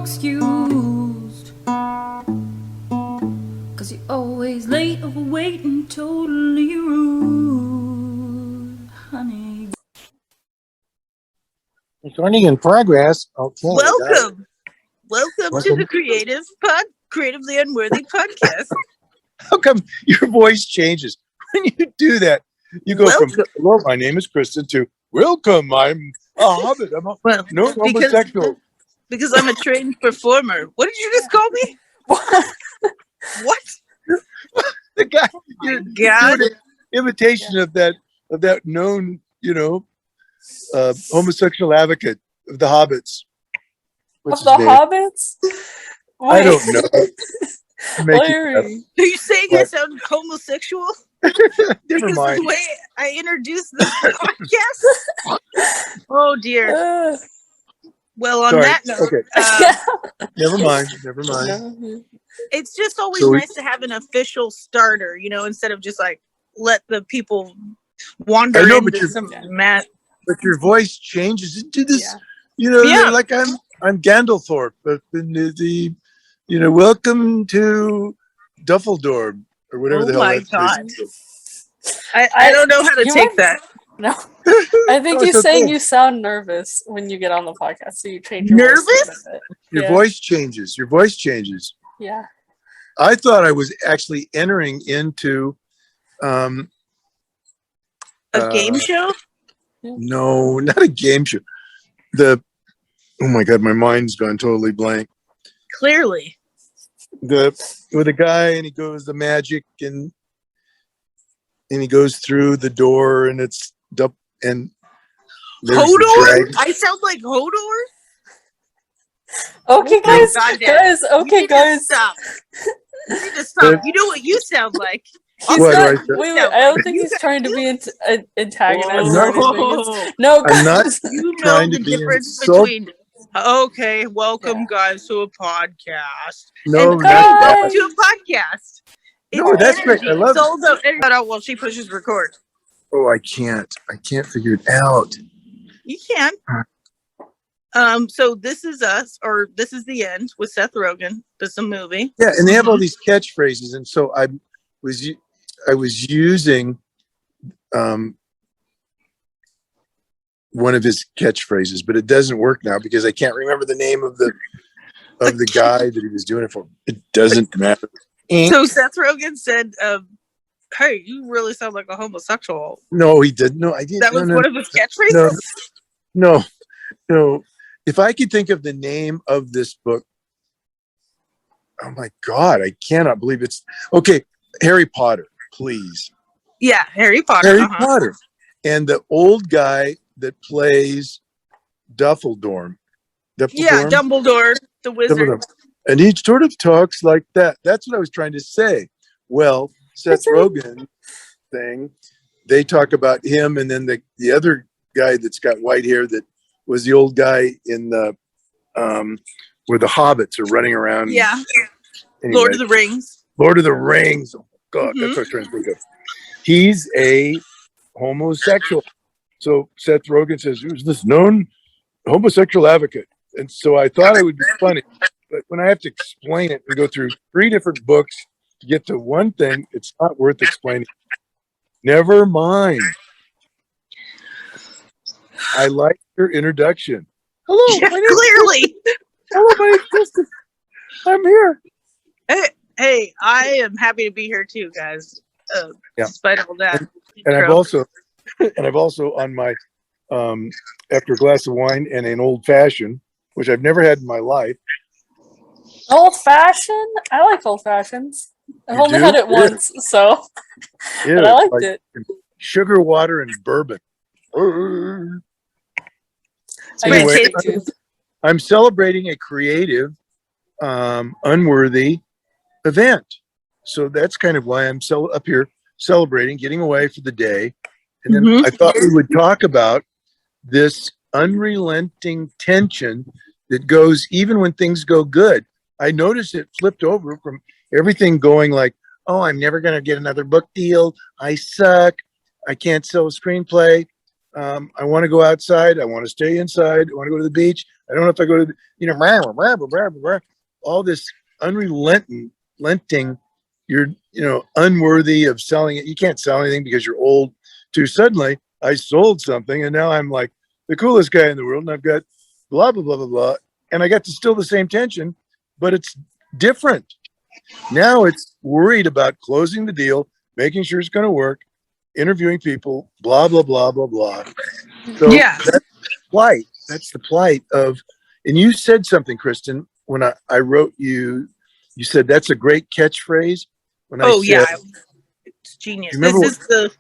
excused. 'Cause you're always late, overweight, and totally rude, honey. Recording in progress. Okay. Welcome to the Creatively Unworthy Podcast. How come your voice changes when you do that? You go from "Hello, my name is Christin" to "Welcome, I'm a hobbit. I'm a homosexual." Because I'm a trained performer. What did you just call me? What? The guy, Oh God. imitation of that known, homosexual advocate of the hobbits. Of the hobbits? I don't know. Larry. Are you saying I sound homosexual? Never mind. The way I introduced this podcast? Oh dear. Well, on that note, okay. Never mind. It's just always nice to have an official starter, instead of just like let the people wander into some mat. But your voice changes into this, like I'm Gandalf, but in the welcome to Duffeldorp or whatever the hell. Oh my God. I don't know how to take that. No. I think he's saying you sound nervous when you get on the podcast, so you change your voice a bit. Your voice changes. Your voice changes. Yeah. I thought I was actually entering into a game show? No, not a game show. Oh my God, my mind's gone totally blank. Clearly. With a guy and he goes the magic and he goes through the door and it's and Hodor? I sound like Hodor? Okay, guys. Guys. Stop. You need to stop. You know what you sound like. Wait, I don't think he's trying to be antagonized. No, I'm not trying to the be difference between welcome guys to a podcast. No, and welcome to a podcast. No, that's great. I love it. Out while she pushes record. Oh, I can't figure it out. You can. So this is us, or this is the end with Seth Rogen. This is a movie. Yeah, and they have all these catchphrases, and so I was using one of his catchphrases, but it doesn't work now because I can't remember the name of the guy that he was doing it for. It doesn't matter. So Seth Rogen said, "Hey, you really sound like a homosexual." No, he didn't. No, I didn't. That was one of his catchphrases. No. If I could think of the name of this book, oh my God, I cannot believe it's okay. Harry Potter, please. Yeah, Harry Potter. Harry Potter, and the old guy that plays Duffeldorp. Yeah, Dumbledore, the wizard. Dumbledore. And he sort of talks like that. That's what I was trying to say. Well, Seth Rogen thing, they talk about him, and then the other guy that's got white hair that was the old guy in the where the hobbits are running around. Yeah. Anyway, Lord of the Rings. Oh God, that's what I was trying to think of. He's a homosexual. So Seth Rogen says, who's this known homosexual advocate? And so I thought it would be funny, but when I have to explain it and go through 3 different books to get to one thing, it's not worth explaining. Never mind. I like your introduction. Hello. Yeah, clearly. Hello, my name is Christin. I'm here. Hey, I am happy to be here too, guys. Despite all that. And I've also on my after a glass of wine and an old fashioned, which I've never had in my life. Old fashioned? I like old fashions. I've only had it once, so but I liked it. Sugar water and bourbon. Anyway, I'm celebrating a creative, unworthy event. So that's kind of why I'm up here celebrating, getting away for the day. And then I thought we would talk about this unrelenting tension that goes even when things go good. I noticed it flipped over from everything going like, oh, I'm never going to get another book deal. I suck. I can't sell a screenplay. I want to go outside. I want to stay inside. I want to go to the beach. I don't know if I go to, all this unrelenting, you're, unworthy of selling it. You can't sell anything because you're old. To suddenly I sold something and now I'm like the coolest guy in the world and I've got blah, blah, blah, blah, blah. And I got to still the same tension, but it's different. Now it's worried about closing the deal, making sure it's going to work, interviewing people, blah, blah, blah, blah, blah. So that's the plight. That's the plight of, and you said something, Christin, when I wrote you, you said that's a great catchphrase. When It's genius. This is the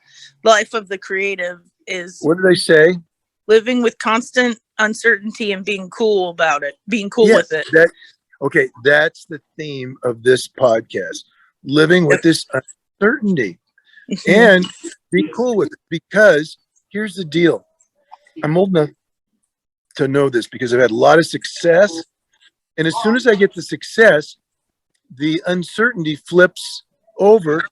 life of the creative is. What did I say? Living with constant uncertainty and being cool about it, being cool with it. That's the theme of this podcast. Living with this uncertainty and be cool with it. Because here's the deal. I'm old enough to know this because I've had a lot of success. And as soon as I get the success, the uncertainty flips over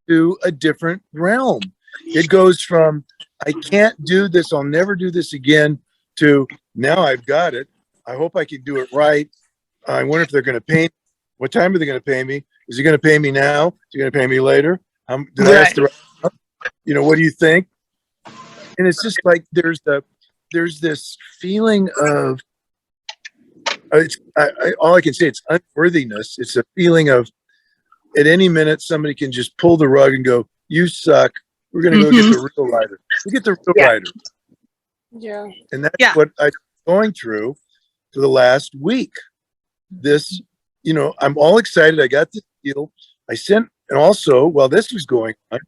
to a different realm. It goes from, I can't do this, I'll never do this again, to now I've got it. I hope I can do it right. I wonder if they're going to pay me. What time are they going to pay me? Is he going to pay me now? Is he going to pay me later? Did I ask the right? What do you think? And it's just like there's this feeling of all I can say, it's unworthiness. It's a feeling of at any minute somebody can just pull the rug and go, "You suck. We're going to go get the real writer. We get the real writer." Yeah. And that's what I'm going through for the last week. This, I'm all excited. I got this deal. And also, while this was going on,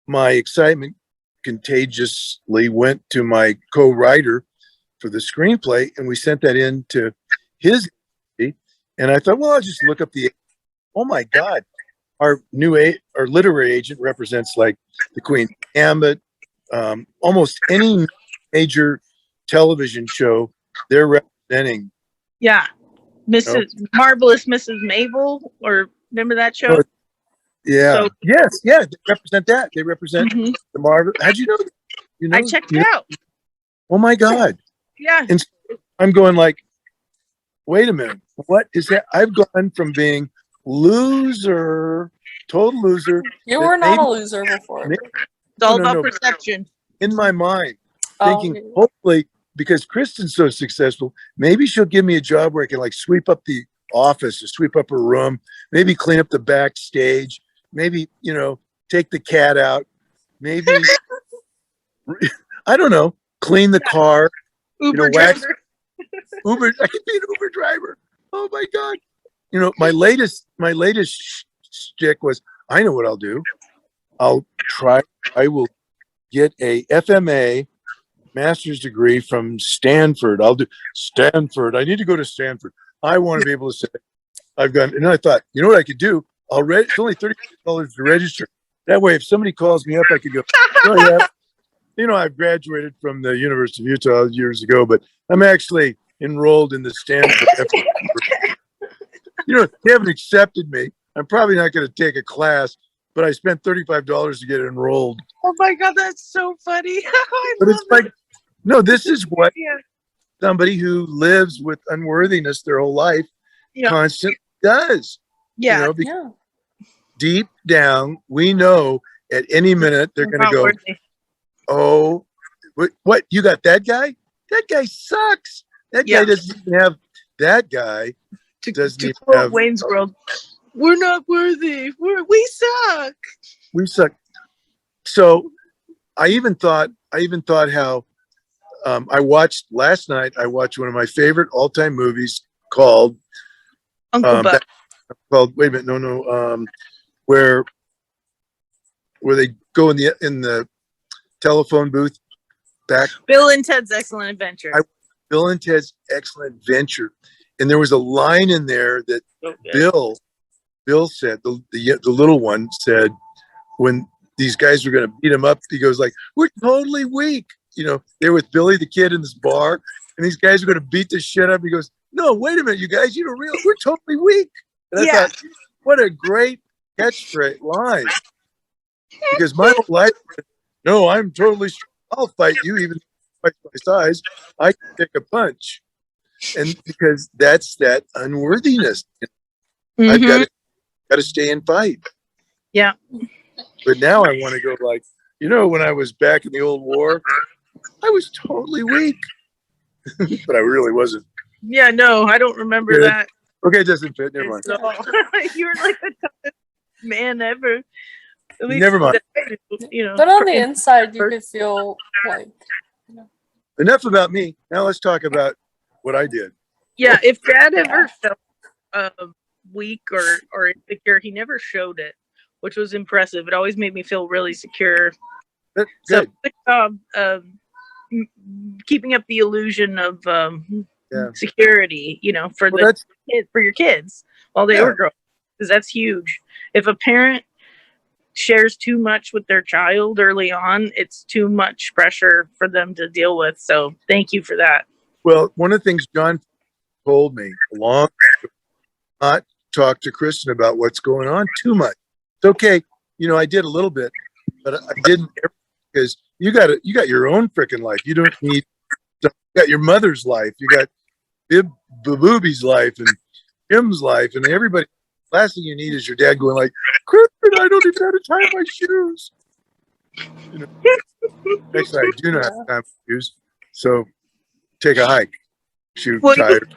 my excitement contagiously went to my co-writer for the screenplay, and we sent that in to his agency. And I thought, well, I'll just look up oh my God, our literary agent represents like the Queen Gambit, almost any major television show they're representing. Yeah. Marvelous Mrs. Mabel, or remember that show? Yes, they represent that. They represent the Marvel. How'd you know that? I checked it out. Oh my God. Yeah. And so I'm going like, wait a minute. What is that? I've gone from being total loser. You were not a loser before. It's all about perception. In my mind, thinking, hopefully, because Kristin's so successful, maybe she'll give me a job where I can like sweep up the office or sweep up her room, maybe clean up the backstage, maybe, take the cat out, maybe, I don't know, clean the car. Uber driver. I could be an Uber driver. Oh my God. My latest shtick was, I know what I'll do. I will get a FMA master's degree from Stanford. I'll do Stanford. I need to go to Stanford. I want to be able to say I've gone. And then I thought, you know what I could do? It's only $30 to register. That way, if somebody calls me up, I could go, oh yeah, I've graduated from the University of Utah years ago, but I'm actually enrolled in the Stanford. They haven't accepted me. I'm probably not going to take a class, but I spent $35 to get enrolled. Oh my God, that's so funny. But it's like, no, this is what somebody who lives with unworthiness their whole life constantly does. Yeah. Deep down, we know at any minute they're going to go, oh, what? You got that guy? That guy sucks. That guy doesn't even have, that guy doesn't even have. Wayne's World. We're not worthy. We suck. We suck. So I even thought how last night I watched one of my favorite all-time movies called Uncle Buck. Wait a minute, where they go in the telephone booth back. Bill and Ted's Excellent Adventure. Bill and Ted's Excellent Adventure, and there was a line in there that Bill said, the little one said, when these guys were going to beat him up, he goes like, "We're totally weak." They're with Billy the Kid in this bar, and these guys are going to beat the shit up. He goes, "No, wait a minute, you guys, you don't realize we're totally weak." And I thought, what a great catchphrase line. Because my whole life, no, I'm totally strong. I'll fight you even twice my size. I can take a punch. And because that's that unworthiness. I've got to stay and fight. Yeah. But now I want to go like, when I was back in the old war, I was totally weak. But I really wasn't. Yeah, no, I don't remember that. Okay, it doesn't fit. Never mind. You were like the toughest man ever. At least Never mind. But on the inside, you could feel like. Enough about me. Now let's talk about what I did. Yeah, if Dad ever felt weak or insecure, he never showed it, which was impressive. It always made me feel really secure. That's So good. good job keeping up the illusion of security, for for your kids while they were growing, because that's huge. If a parent shares too much with their child early on, it's too much pressure for them to deal with. So thank you for that. Well, one of the things John told me long ago, not talk to Christin about what's going on too much. It's okay. I did a little bit, but I didn't, because you got your own freaking life. You don't need, you got your mother's life. You got Booby's life and Jim's life and everybody. Last thing you need is your dad going like, Christin, I don't even have to tie my shoes. Next time, I do not have to tie my shoes. So take a hike. Shoe tired.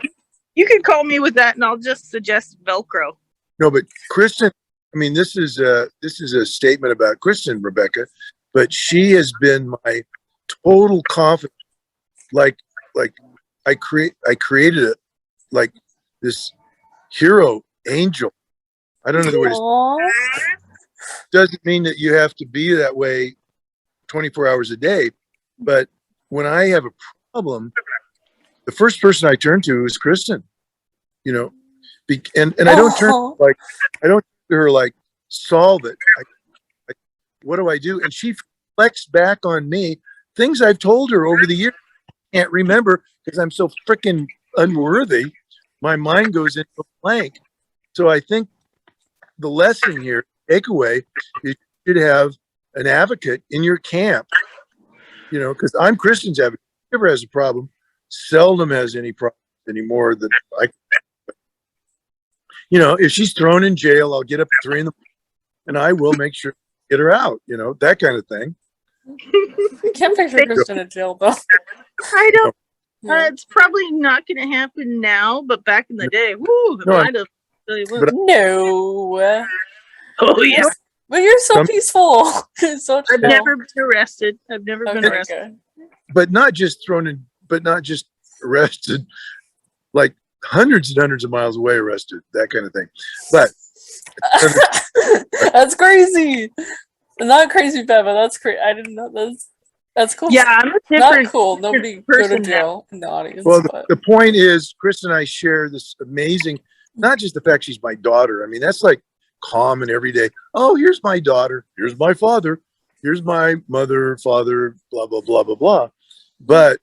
You can call me with that and I'll just suggest Velcro. No, but Christin, this is a statement about Christin, Rebecca, but she has been my total confidence. Like I created it like this hero angel. I don't know the way to. Doesn't mean that you have to be that way 24 hours a day, but when I have a problem, the first person I turn to is Christin. And I don't turn to her like solve it. What do I do? And she reflects back on me things I've told her over the years. I can't remember because I'm so freaking unworthy. My mind goes into a blank. So I think the lesson here, takeaway, is you should have an advocate in your camp. Because I'm Christin's advocate. Never has a problem. Seldom has any problems anymore that I. If she's thrown in jail, I'll get up at 3 a.m. and I will make sure to get her out. That kind of thing. I can't picture Christin in jail though. I don't. It's probably not going to happen now, but back in the day, it might have. No. Oh yeah. But you're so peaceful. So I've never been arrested. I've never been arrested. Okay. But not just thrown in, but not just arrested, like hundreds and hundreds of miles away arrested, that kind of thing. But that's crazy. Not crazy, Beba. That's crazy. I didn't know that's cool. Yeah, I'm a different. Not cool. Nobody go to jail in the audience. Well, the point is, Chris and I share this amazing. Not just the fact she's my daughter. That's like common every day. Oh, here's my daughter. Here's my father. Here's my mother, father, blah, blah, blah, blah, blah. But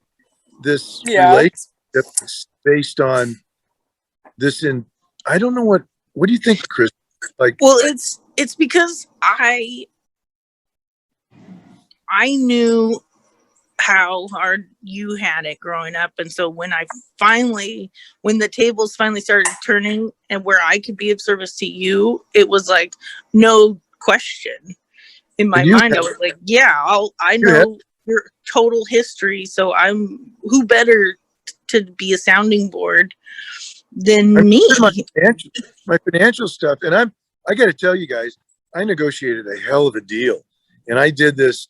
this relationship is based on this I don't know what do you think, Chris? Well, it's because I knew how hard you had it growing up, and so when the tables finally started turning and where I could be of service to you, it was like no question in my mind. I was like, I know your total history, so who better to be a sounding board than me? My financial stuff, and I got to tell you guys, I negotiated a hell of a deal, and I did this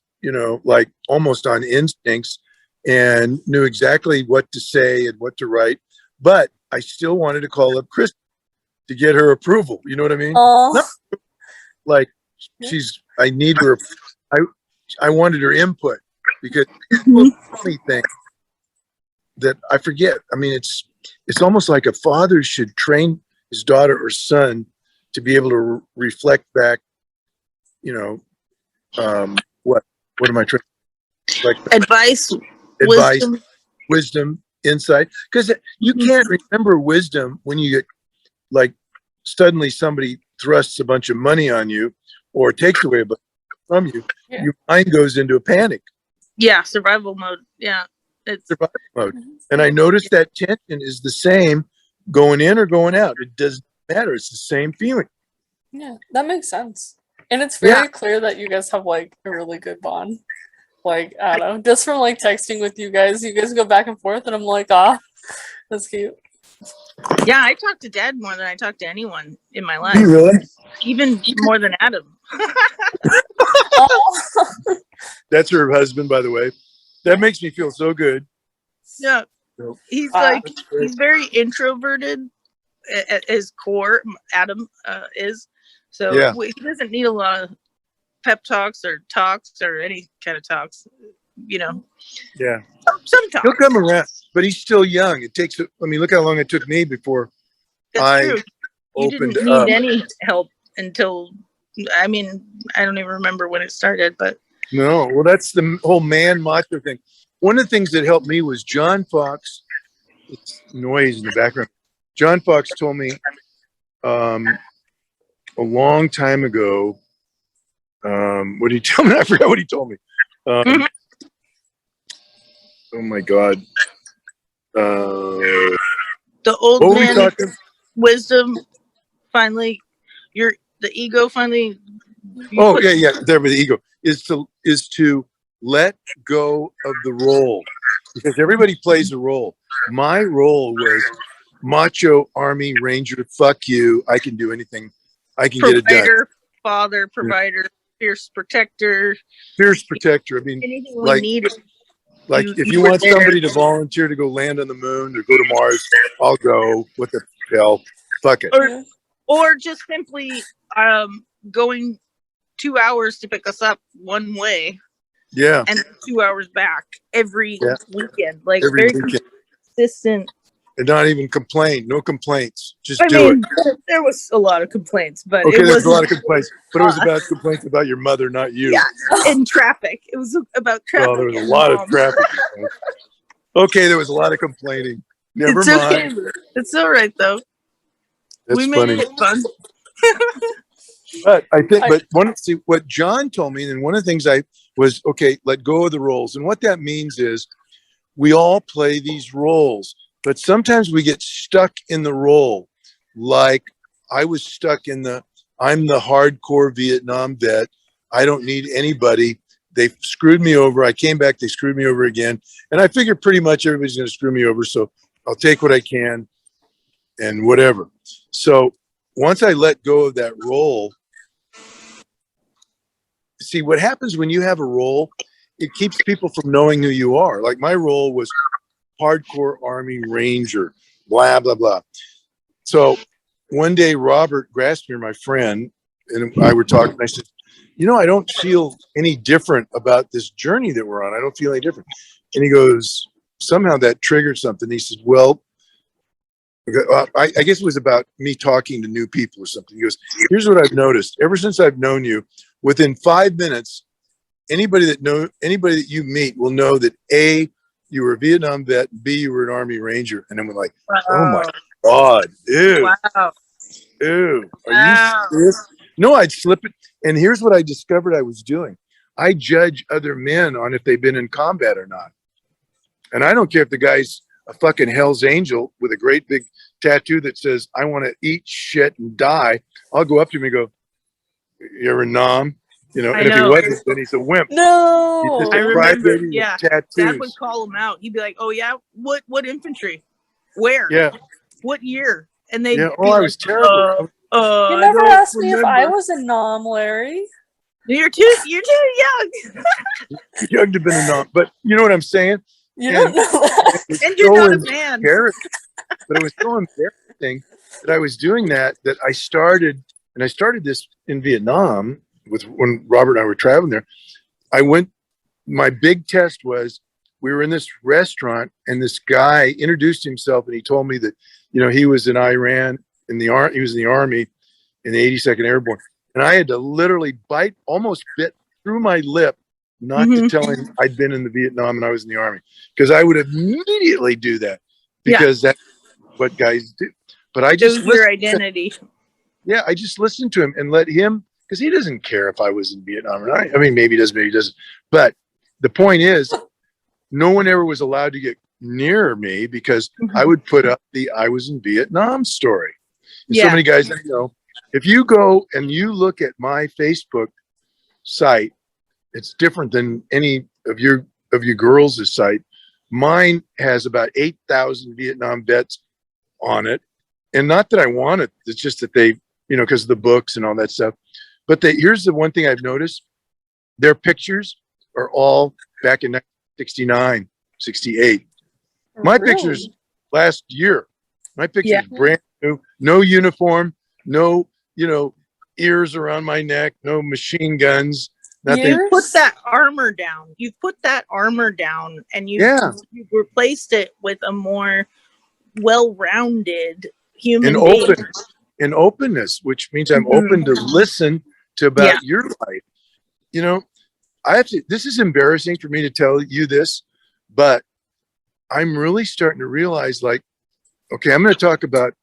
like almost on instincts, and knew exactly what to say and what to write, but I still wanted to call up Chris to get her approval. You know what I mean? Like I need her. I wanted her input because the funny thing that I forget. It's almost like a father should train his daughter or son to be able to reflect back. What am I trying? Like advice, wisdom, insight. Because you can't remember wisdom when you get like suddenly somebody thrusts a bunch of money on you or takes away a bunch from you. Your mind goes into a panic. Yeah, survival mode. Yeah. It's Survival mode. And I noticed that tension is the same going in or going out. It doesn't matter. It's the same feeling. Yeah, that makes sense. And it's very clear that you guys have like a really good bond. Like, I don't know, just from like texting with you guys go back and forth, and I'm like, that's cute. Yeah, I talk to Dad more than I talk to anyone in my life. Really? Even more than Adam. That's her husband, by the way. That makes me feel so good. Yeah. So, He's he's very introverted at his core. Adam is. So he doesn't need a lot of pep talks or any kind of talks, Yeah. Some talks. He'll come around, but he's still young. It takes, look how long it took me before That's true. You opened didn't up. need any help until, I don't even remember when it started, but. No, well, that's the whole man macho thing. One of the things that helped me was John Fox. It's noise in the background. John Fox told me a long time ago. What did he tell me? I forgot what he told me. Oh my God. The old man wisdom finally, the ego finally. There with the ego is to let go of the role, because everybody plays a role. My role was macho army ranger. Fuck you. I can do anything. I can get it done. Father, provider, fierce protector. I mean, anything we needed. Like if you want somebody to volunteer to go land on the moon or go to Mars, I'll go. What the hell? Fuck it. Or just simply going 2 hours to pick us up one way. Yeah. And 2 hours back every weekend. Like every very weekend. consistent. And not even complain. No complaints. Just do it. There was a lot of complaints, but there was a lot of complaints. But it was about complaints about your mother, not you. Yeah. In traffic. It was about traffic. Well, there was a lot of traffic. Okay, there was a lot of complaining. Never mind. Okay. It's all right though. That's we funny. made it fun. But I think, what John told me, and one of the things was, let go of the roles. And what that means is we all play these roles, but sometimes we get stuck in the role. Like I was stuck in I'm the hardcore Vietnam vet. I don't need anybody. They screwed me over. I came back, they screwed me over again. And I figured pretty much everybody's going to screw me over. So I'll take what I can and whatever. So once I let go of that role, see what happens when you have a role, it keeps people from knowing who you are. Like my role was hardcore Army Ranger, blah, blah, blah. So one day, Robert Grassmere, my friend, and I were talking, I said, I don't feel any different about this journey that we're on. I don't feel any different. And he goes, somehow that triggered something. He says, well, I guess it was about me talking to new people or something. He goes, here's what I've noticed. Ever since I've known you, within 5 minutes, anybody that you meet will know that A, you were a Vietnam vet, B, you were an Army Ranger. And then we're like, oh my God, ew. Wow. Ew. Are you serious? No, I'd slip it. And here's what I discovered I was doing. I judge other men on if they've been in combat or not. And I don't care if the guy's a fucking Hell's Angel with a great big tattoo that says, I want to eat shit and die. I'll go up to him and go, you're a nom. And if he wasn't, then he's a wimp. No. I remember, Dad would call him out. He'd be like, oh yeah, what infantry? Where? Yeah. What year? And they I was terrible. You never asked me if I was a nom, Larry. You're too young. Young to be a nom. But you know what I'm saying? You don't know that. And you're not a man. But it was so embarrassing that I was doing that I started this in Vietnam when Robert and I were traveling there. My big test was, we were in this restaurant and this guy introduced himself and he told me that, he was in Iran he was in the Army in the 82nd Airborne. And I had to literally almost bit through my lip not to tell him I'd been in the Vietnam and I was in the Army, because I would immediately do that because that's what guys do. But I just your identity. I just listened to him and let him, because he doesn't care if I was in Vietnam or not. I mean, maybe he does, maybe he doesn't. But the point is, no one ever was allowed to get near me because I would put up the I was in Vietnam story. And so many guys I know, if you go and you look at my Facebook site, it's different than any of your girls' site. Mine has about 8,000 Vietnam vets on it. And not that I want it, it's just that they, because of the books and all that stuff. But here's the one thing I've noticed. Their pictures are all back in 1969, 68. My pictures last year. My pictures brand new, no uniform, no, ears around my neck, no machine guns. Nothing. You put that armor down. You put that armor down, and you've replaced it with a more well-rounded human being. Openness, which means I'm open to listen to about your life. I have to. This is embarrassing for me to tell you this, but I'm really starting to realize, like, okay, I'm going to talk about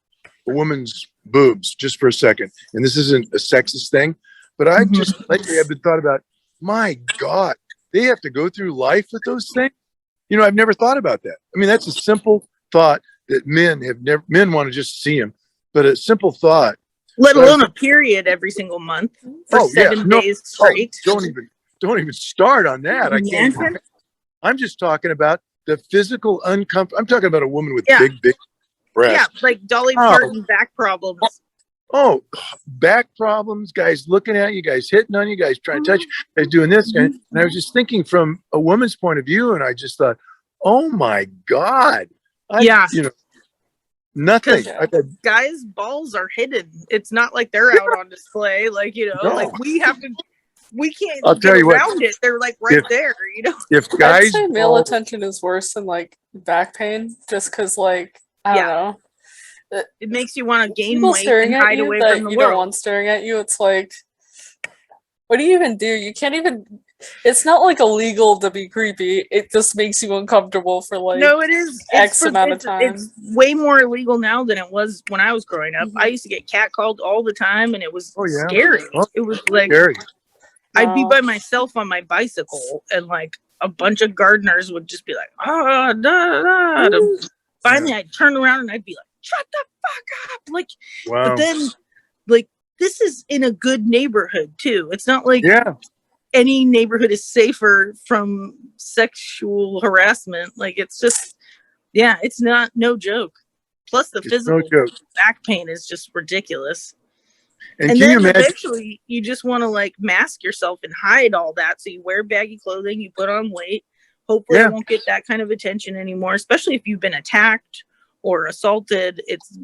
a woman's boobs just for a second, and this isn't a sexist thing. But I've just lately I've been thought about, my God, they have to go through life with those things. I've never thought about that. I mean, that's a simple thought that men want to just see them, but a simple thought. Let alone a period every single month for 7 days straight. Don't even start on that. I can't. I'm just talking about the physical uncomfort. I'm talking about a woman with big breasts. Yeah, like Dolly Parton back problems. Oh, back problems, guys looking at you, guys hitting on you, guys trying to touch you, guys doing this. And I was just thinking from a woman's point of view, and I just thought, oh my God. Nothing. Guys' balls are hidden. It's not like they're out on display. Like, like we can't I'll tell you around it. They're like there, If guys, I'd say male attention is worse than like back pain, just because like, I don't know. It makes you want to gain People weight and hide away from the you world. don't want staring at you. It's like, what do you even do? You can't even. It's not like illegal to be creepy. It just makes you uncomfortable for like it is X amount of time. It's way more illegal now than it was when I was growing up. I used to get catcalled all the time, and it was scary. It was like scary. I'd be by myself on my bicycle, and like a bunch of gardeners would just be like, Finally, I'd turn around and I'd be like, shut the fuck up. Like, but then, like, this is in a good neighborhood too. It's not like any neighborhood is safer from sexual harassment. Like, it's just, it's no joke. Plus, the physical back pain is just ridiculous. And then eventually, you just want to like mask yourself and hide all that. So you wear baggy clothing, you put on weight. Hopefully, I won't get that kind of attention anymore, especially if you've been attacked or assaulted. It's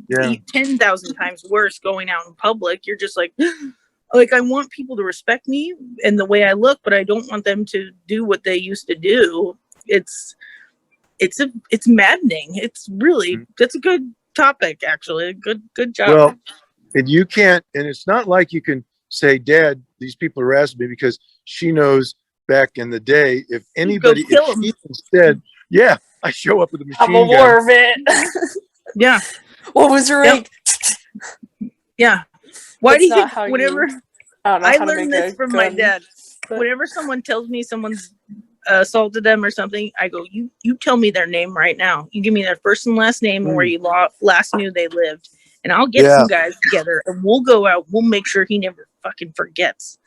10,000 times worse going out in public. You're just like I want people to respect me and the way I look, but I don't want them to do what they used to do. It's maddening. It's really, that's a good topic, actually. Good job. Well, and you can't, and it's not like you can say, Dad, these people harassed me, because she knows back in the day, if anybody said, I show up with a machine gun. I'm aware of it. What was your rank? Why do you think whenever I learned this from my dad, whenever someone tells me someone's assaulted them or something, I go, you tell me their name right now. You give me their first and last name and where you last knew they lived, and I'll get some guys together and we'll go out. We'll make sure he never fucking forgets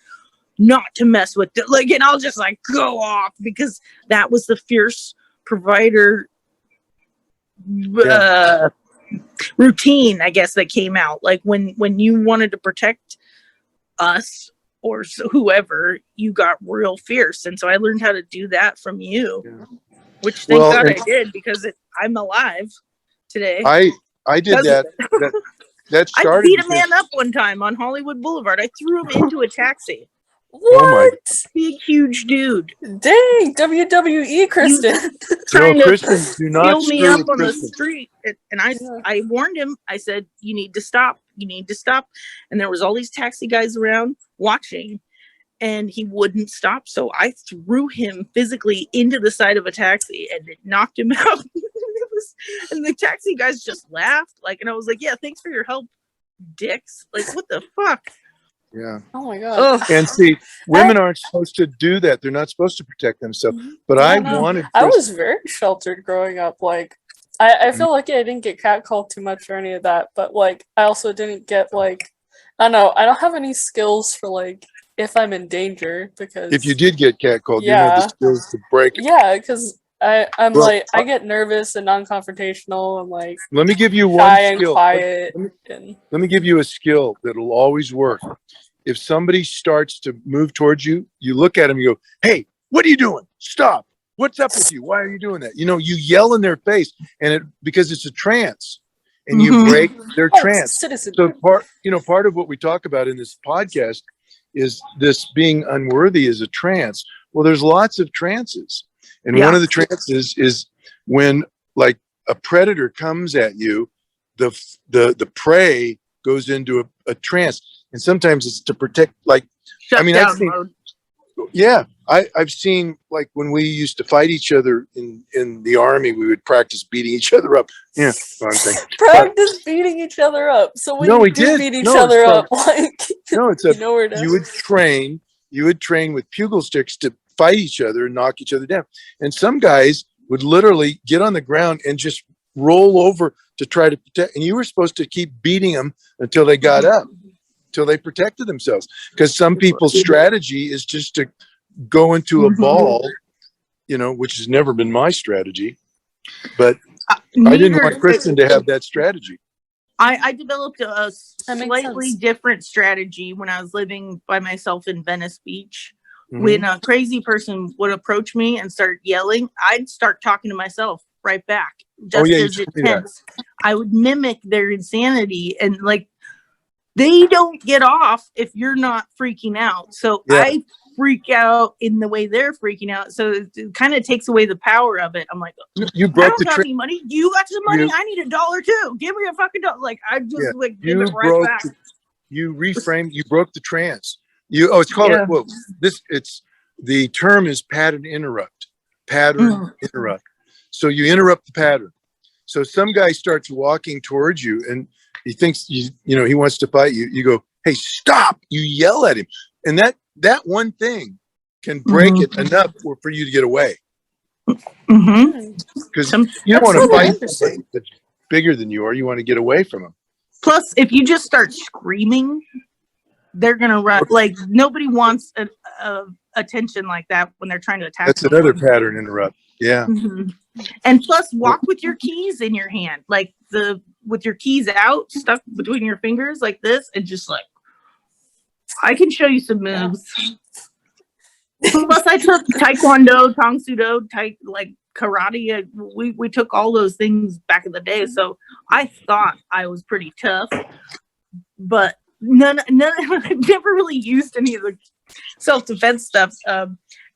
not to mess with it. Like, and I'll just like go off, because that was the fierce provider routine, I guess, that came out. Like when you wanted to protect us or whoever, you got real fierce. And so I learned how to do that from you, which thank God I did, because I'm alive today. I did that. That started. I beat a man up one time on Hollywood Boulevard. I threw him into a taxi. What? Big, huge dude. Dang, WWE, Christin. Trying Christin, do not fill me up on the street. And I warned him. I said, you need to stop. You need to stop. And there was all these taxi guys around watching, and he wouldn't stop. So I threw him physically into the side of a taxi, and it knocked him out. And the taxi guys just laughed. Like, and I was like, yeah, thanks for your help, dicks. Like, what the fuck? Yeah. Oh my god. Ugh. And see, women aren't supposed to do that. They're not supposed to protect themselves. But I No. wanted. I was very sheltered growing up. Like, I feel like I didn't get catcalled too much or any of that, but like, I also didn't get like, I don't know, I don't have any skills for like if I'm in danger because If you did get catcalled, you Yeah. have the skills to break it. yeah, because I'm Well, like I get nervous and non-confrontational and like Let me give you one shy and skill. quiet and Let me give you a skill that'll always work. If somebody starts to move towards you, you look at them, you go, "Hey, what are you doing? Stop. What's up with you? Why are you doing that?" You yell in their face, and because it's a trance, and you Mhm. break their oh, trance. citizen. So part of what we talk about in this podcast is this being unworthy is a trance. Well, there's lots of trances. And Yeah. one of the trances is when like a predator comes at you, the prey goes into a trance. And sometimes it's to protect, like, Shut I mean, down I've seen, mode. yeah, I've seen, like, when we used to fight each other in the army, we would practice beating each other up. Yeah, that's what I'm saying. Practice beating each other up. So when No, you we do did. beat each No, other it's up, like No, it's you know where to you would train with pugil sticks to fight each other and knock each other down. And some guys would literally get on the ground and just roll over to try to protect. And you were supposed to keep beating them until they got up, till they protected themselves. Because some people's strategy is just to go into a Mhm. ball, which has never been my strategy. But I Neither- didn't want Kristen to have that strategy. I developed a That makes slightly sense. different strategy when I was living by myself in Venice Beach. Mhm. When a crazy person would approach me and start yelling, I'd start talking to myself right back, just yeah, you as told me that. intense. I would mimic their insanity, and like they don't get off if you're not freaking out. So Yeah. I freak out in the way they're freaking out. So it kind of takes away the power of it. I'm like, You I broke don't the got trick. any money. You got some money? You- I need $1 too. Give me a fucking $1. Like I just Yeah. give You it right broke. back. You reframed. You broke the trance. It's called Yeah. the term is pattern interrupt. Pattern Mm. interrupt. So you interrupt the pattern. So some guy starts walking towards you and he thinks he wants to fight you. You go, "Hey, stop!" You yell at him, and that one thing can break Mhm. it enough for you to get away. Mm-hmm. Because Some- you don't That's want to really fight interesting. somebody that's bigger than you are. You want to get away from them. Plus, if you just start screaming, they're gonna run. Like nobody wants a attention like that when they're trying to attack. That's another pattern interrupt. Yeah. Mhm. And plus, walk with your keys in your hand, like with your keys out, stuck between your fingers, like this, and just like I can show you some moves. Plus, I took Taekwondo, Tang Sudo, like karate. We took all those things back in the day, so I thought I was pretty tough. But none. I've never really used any of the self-defense stuff,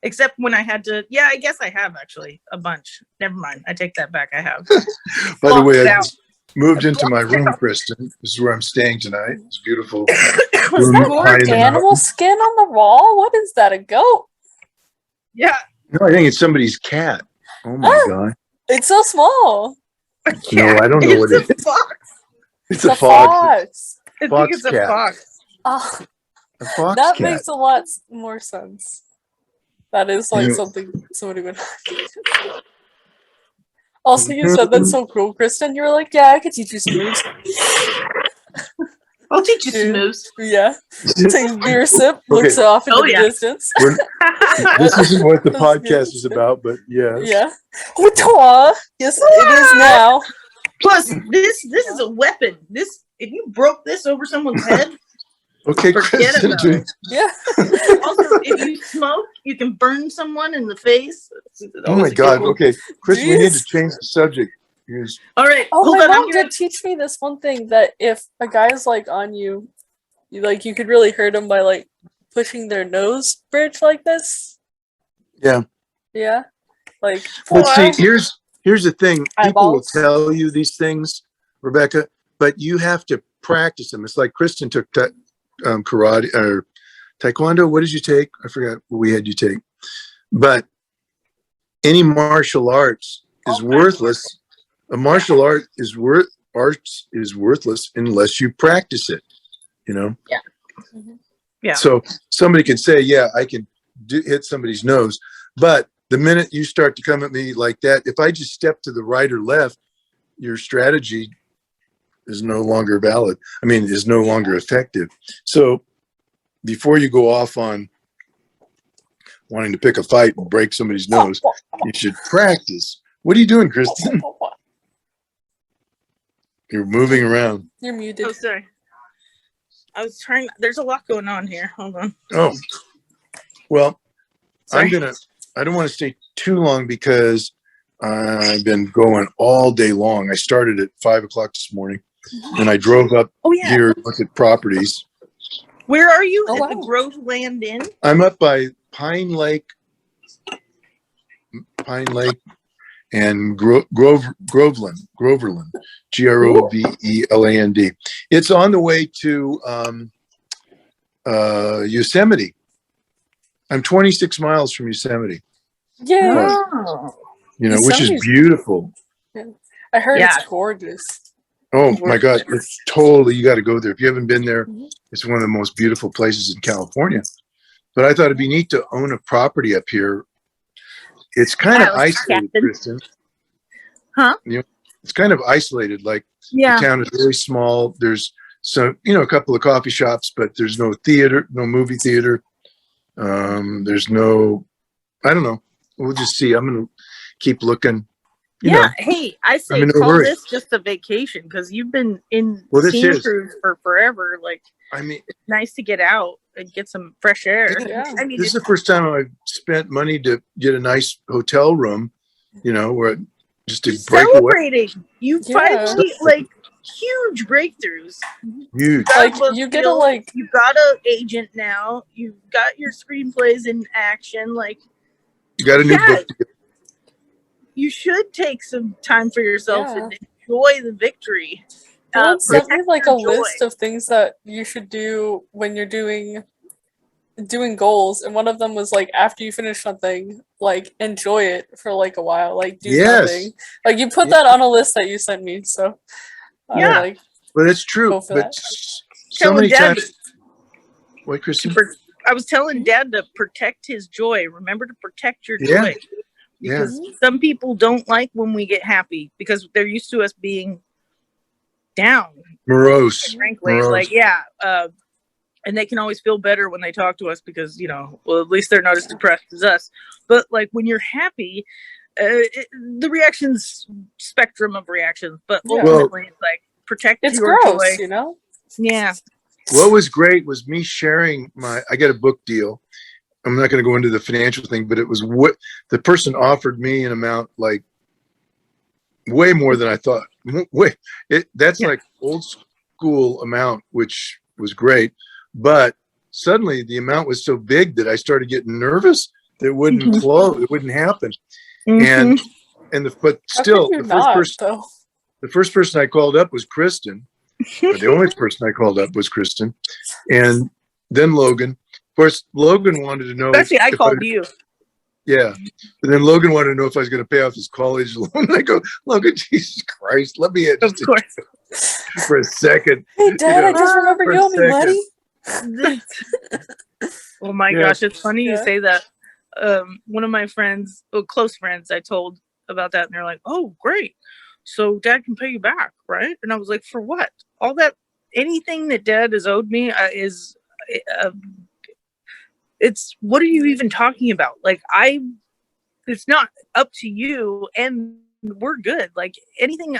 except when I had to. Yeah, I guess I have actually a bunch. Never mind. I take that back. I have. By the way, I Blocked just moved into my room, Kristen. This is where I'm staying tonight. It's beautiful. Is Room that high in the animal mountains. skin on the wall? What is that? A goat? Yeah. No, I think it's somebody's cat. Oh my Oh. god! It's so small. No, I don't know what it It's a fox. It's The a fox. fox. I think Fox it's a cat. fox. Oh, A fox that cat. makes a lot more sense. That is like You- something somebody would. Also, you said that's so cool, Kristen. You were like, "Yeah, I could teach you some moves." I'll teach you some Dude. moves. Yeah. Take a beer sip, looks off into Oh, the yeah. distance. This isn't what the That's podcast good. is about, but yeah. Yeah. Wah! Yes, it is now. Plus, this is a weapon. This if you broke this over someone's head. Okay, Forget Kristen. about dude. Yeah. Also, if you smoke, you can burn someone in the face. It's Oh always my a good god. one. Okay, Chris, we need to Jeez. change the subject. Because All right. Oh, hold my on. I'm mom gonna. did teach me this one thing that if a guy's like on you, you could really hurt him by like pushing their nose bridge like this. Yeah. Yeah. Like. But see, here's the thing. People will Eyeballs. tell you these things, Rebecca, but you have to practice them. It's like Kristen took karate or taekwondo. What did you take? I forgot what we had you take. But any martial arts is worthless. A martial art is worthless unless you practice it. You know. Yeah. Mhm. Yeah. So somebody can say, yeah, I can hit somebody's nose. But the minute you start to come at me like that, if I just step to the right or left, your strategy is no longer valid. I mean, is no longer effective. So before you go off on wanting to pick a fight and break somebody's nose, you should practice. What are you doing, Kristen? You're moving around. You're muted. Oh, sorry. I was trying. There's a lot going on here. Hold on. Oh, well, Sorry. I don't want to stay too long because I've been going all day long. I started at 5:00 this morning and I drove up here to look at properties. Where are you? Oh, At wow. the Groveland Inn? I'm up by Pine Lake and Groveland, Groveland, It's on the way to Yosemite. I'm 26 miles from Yosemite. Yeah. Oh. Which is Yosemite's beautiful. I heard Yeah. it's gorgeous. Oh my God, it's totally, you got to go there. If you haven't been there, it's one of the most beautiful places in California. But I thought it'd be neat to own a property up here. It's kind of isolated, Kristen. Huh? It's kind of isolated. Like the town is really small. There's a couple of coffee shops, but there's no theater, no movie theater. There's no, I don't know. We'll just see. I'm going to keep looking. Hey, I say call this just a vacation because you've been in Santa Cruz for forever. Like, I mean, it's nice to get out and get some fresh air. Yeah. I mean, this is the first time I've spent money to get a nice hotel room, where just to break away. Celebrating. You finally huge breakthroughs. Huge. Like you get a you got an agent now. You've got your screenplays in action. Like you got a new book. You should take some time for yourself and enjoy the victory. Sent me like a list of things that you should do when you're doing goals, and one of them was like after you finish something, like enjoy it for like a while, like do nothing. Like you put that on a list that you sent me, so but it's true. But so many times, what, Kristen? I was telling Dad to protect his joy. Remember to protect your joy. Because some people don't like when we get happy because they're used to us being down, morose, frankly. Like, and they can always feel better when they talk to us because, at least they're not as depressed as us. But like when you're happy, the reactions, spectrum of reactions, but ultimately it's like protect your gross, joy. Yeah. What was great was me sharing I got a book deal. I'm not going to go into the financial thing, but it was what the person offered me an amount like way more than I thought. That's like old school amount, which was great. But suddenly the amount was so big that I started getting nervous that it wouldn't close. It wouldn't happen. But still the first person I called up was Kristen. Or the only person I called up was Kristen. And then Logan. Of course, Logan wanted to know. Actually, I called you. Yeah. And then Logan wanted to know if I was going to pay off his college loan. And I go, Logan, Jesus Christ, let me just for a second. Hey, Dad, I just remember you owe me money. Oh my gosh, it's funny you say that. One of my friends, close friends, I told about that, and they're like, "Oh, great! So Dad can pay you back, right?" And I was like, "For what? All that? Anything that Dad has owed me is." It's what are you even talking about? Like it's not up to you, and we're good. Like anything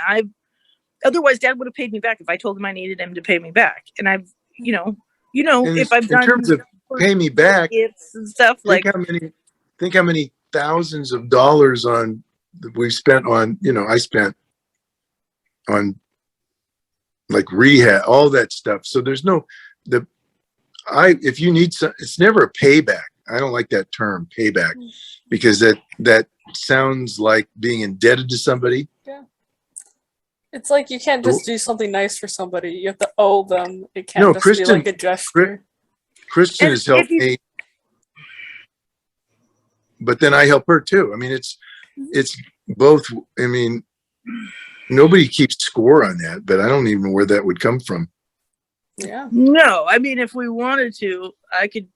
otherwise Dad would have paid me back if I told him I needed him to pay me back. And I've, if I've done in terms of pay me back gifts and stuff, think how many thousands of dollars we spent on, I spent on like rehab, all that stuff. So there's if you need some, it's never a payback. I don't like that term payback because that sounds like being indebted to somebody. Yeah. It's like you can't just do something nice for somebody. You have to owe them. It can't just be like a gesture. Kristen has helped me, but then I help her too. I mean, it's both. I mean, nobody keeps score on that, but I don't even know where that would come from. Yeah. No, I mean, if we wanted to, I could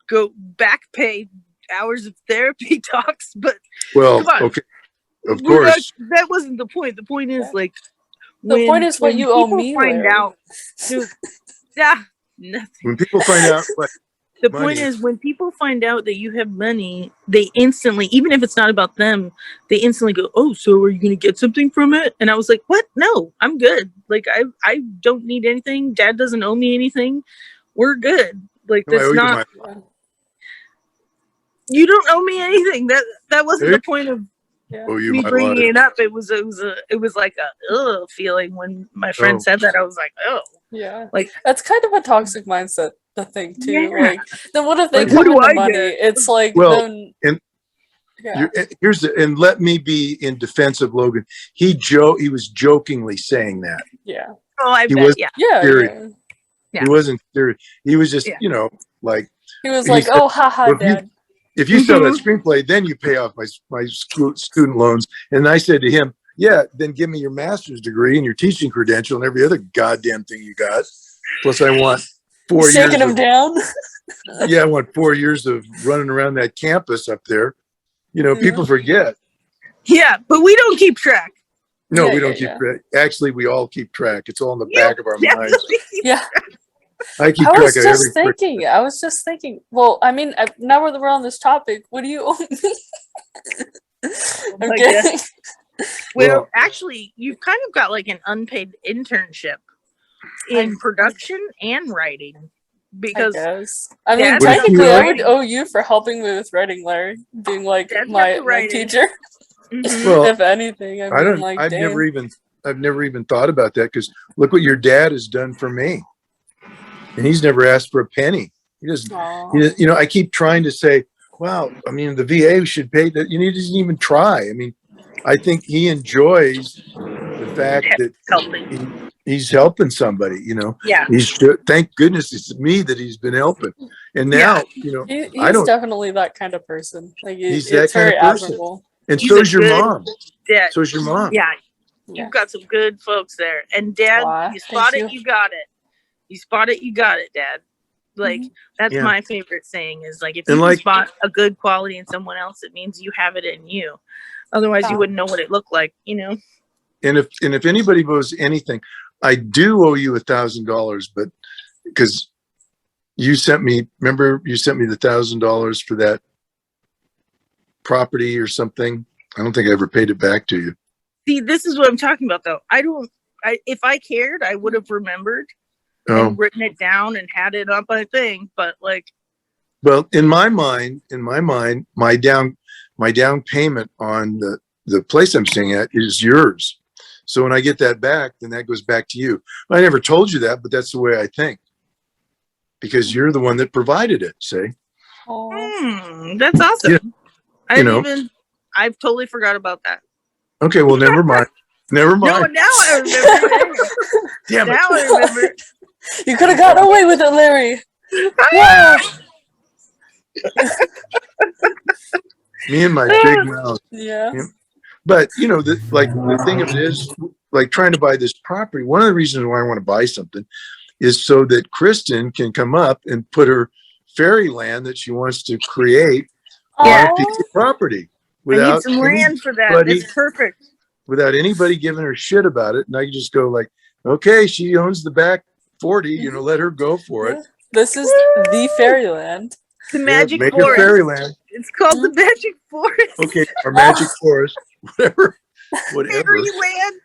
go back pay hours of therapy talks, but Well, come on. okay, of We're not- course. that wasn't the point. The point is like The point is what when you owe people me, find Larry. out. Dude, yeah, nothing. When people find out what The money. point is when people find out that you have money, they instantly, even if it's not about them, they instantly go, "Oh, so are you going to get something from it?" And I was like, "What? No, I'm good. Like I don't need anything. Dad doesn't owe me anything. We're good. Like No, I owe that's you not. my- You don't owe me anything. That wasn't Hey. the point of owe you me my bringing life. it up. It was like a ugh feeling when my friend Oh. said that. I was like, oh, Yeah. like That's kind of a toxic mindset to think too. Yeah. Like, then what if they Like, come what do into I money? get? It's like, Well, then, and yeah. and let me be in defense of Logan. He was jokingly saying that. Yeah. oh, I He bet, was- yeah. Yeah. Serious. Yeah. Yeah. He wasn't serious. He was just, Yeah. like, He was He like, said, oh, haha, well, if you- Dad. if you sell that screenplay, then you pay off my student loans. And I said to him, yeah, then give me your master's degree and your teaching credential and every other goddamn thing you got. Plus I want 4 years. Shaking him down. Yeah, I want 4 years of running around that campus up there. People forget. Yeah, but we don't keep track. No, Yeah, we don't yeah, keep track. Actually, we all keep track. It's all in the Yeah, back of our minds. definitely. Yeah. I keep I track was of just every. thinking. Well, I mean, now we're on this topic. What do you owe me? my Okay. Well, Well- actually, you've kind of got like an unpaid internship in production and writing I because guess. I mean, Dad does technically, I would writing. owe you for helping me with writing, Larry, being like Dad's got my the writing. teacher. Mhm. Well, If anything, I mean, like, I've damn. never even thought about that because look what your dad has done for me. And he's never asked for a penny. He doesn't, Aw. I keep trying to say, wow, I mean, the VA should pay that. He doesn't even try. I mean, I think he enjoys the fact that helping. he's helping somebody, Yeah. Thank goodness it's me that he's been helping. And now, I He's don't, definitely that kind of person. Like, He's it's that kind very of person. admirable. and He's so's a your good mom. Dad. So's your mom. Yeah. Yeah. You've got some good folks there. And Dad, Aw, you spot thank it, you. you got it. You spot it, you got it, Dad. Like, that's Yeah. my favorite saying is like, if And you like- can spot a good quality in someone else, it means you have it in you. Otherwise, Yeah. you wouldn't know what it looked like, And if anybody owes anything, I do owe you $1,000, but because you sent me the $1,000 for that property or something. I don't think I ever paid it back to you. See, this is what I'm talking about, though. If I cared, I would have remembered Oh, and written it down and had it on my thing. But like, well, in my mind, my down payment on the place I'm staying at is yours. So when I get that back, then that goes back to you. I never told you that, but that's the way I think. Because you're the one that provided it, say. Aw. that's awesome. Yeah. I've totally forgot about that. Okay, well, never mind. Never No, mind. now I remember. Damn it. Now I remember. You could have gotten away with it, Larry. Yeah. Me and my big mouth. Yeah. But the thing of it is, like trying to buy this property. One of the reasons why I want to buy something is so that Christin can come up and put her fairyland that she wants to create on Yeah. a piece of property I need without some land for that. anybody- It's perfect. without anybody giving her shit about it. And I can just go like, okay, she owns the back 40. Let her go for it. This is the fairyland. The Yeah, magic make forest. a fairyland. It's called the magic forest. Okay, our magic forest, whatever. Fairyland.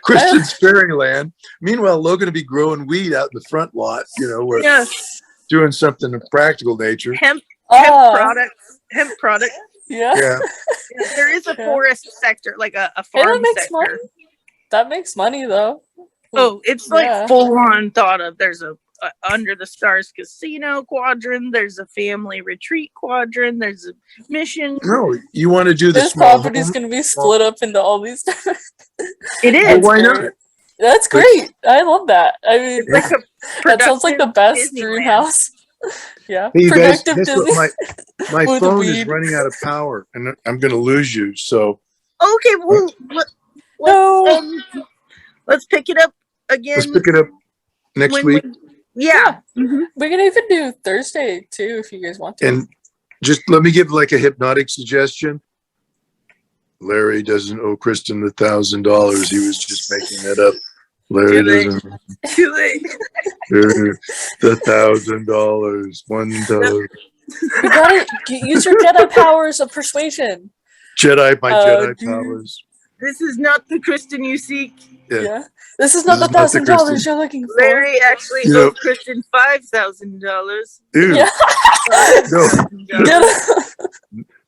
Christian's fairyland. Meanwhile, Logan will be growing weed out in the front lot, where Yes. doing something of practical nature. Hemp Oh, products. Hemp products. yeah. Yeah. There is a Yeah. forest sector, like a Hey, farm that makes sector. money. That makes money, though. Oh, it's like Yeah. full on thought of. There's a under the stars casino quadrant. There's a family retreat quadrant. There's a mission. No, you want to do the This small property's home? going to be split up into all these. It is. Well, why great. not? That's great. I love that. I mean, It's like a that sounds like the best Disneyland. dream house. Yeah. Hey, you guys, Productive guess what? Disney. My With the phone is weed. running out of power, and I'm going to lose you. So Okay, well, No. let's pick it up again. let's pick it up. next When week. yeah. Mhm. We can even do Thursday too if you guys want to. And just let me give like a hypnotic suggestion. Larry doesn't owe Kristen $1,000. He was just making that up. Larry Too late. doesn't. Too late. The $1,000. $1,000. You gotta use your Jedi powers of persuasion. Jedi, my Jedi dude. powers. This is not the Kristen you seek. Yeah. This is not This the is not the $1,000 Kristen. you're looking for. Larry actually You know- owed Kristen $5,000. Dude, Yeah. no.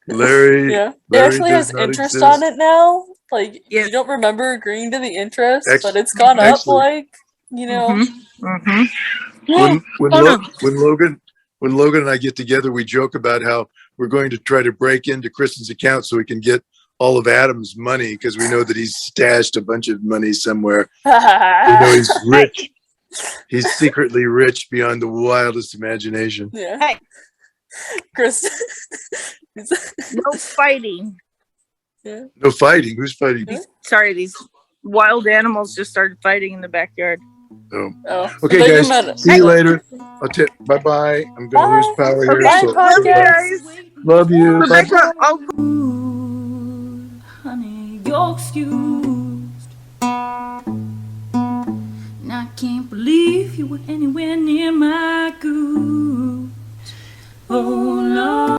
Larry. Yeah. It Larry actually does has not interest exist. on it now. Like Yes. you don't remember agreeing to the interest, Ex- but it's gone up excellent. like, you know. Mhm. When Logan and I get together, we joke about how we're going to try to break into Kristen's account so we can get all of Adam's money because we know that he's stashed a bunch of money somewhere. We know he's rich. He's secretly rich beyond the wildest imagination. Yeah. Hey. Chris. No fighting. Yeah. No fighting. Who's fighting? Sorry, these wild animals just started fighting in the backyard. Oh. Oh. Okay, I thought you guys. meant- See you later. Bye bye. I'm going to lose power here. Bye, So podcast. love you. Bye. Rebecca, I'll Honey, you're excused. And I can't believe you were anywhere near my goose. Oh, Lord.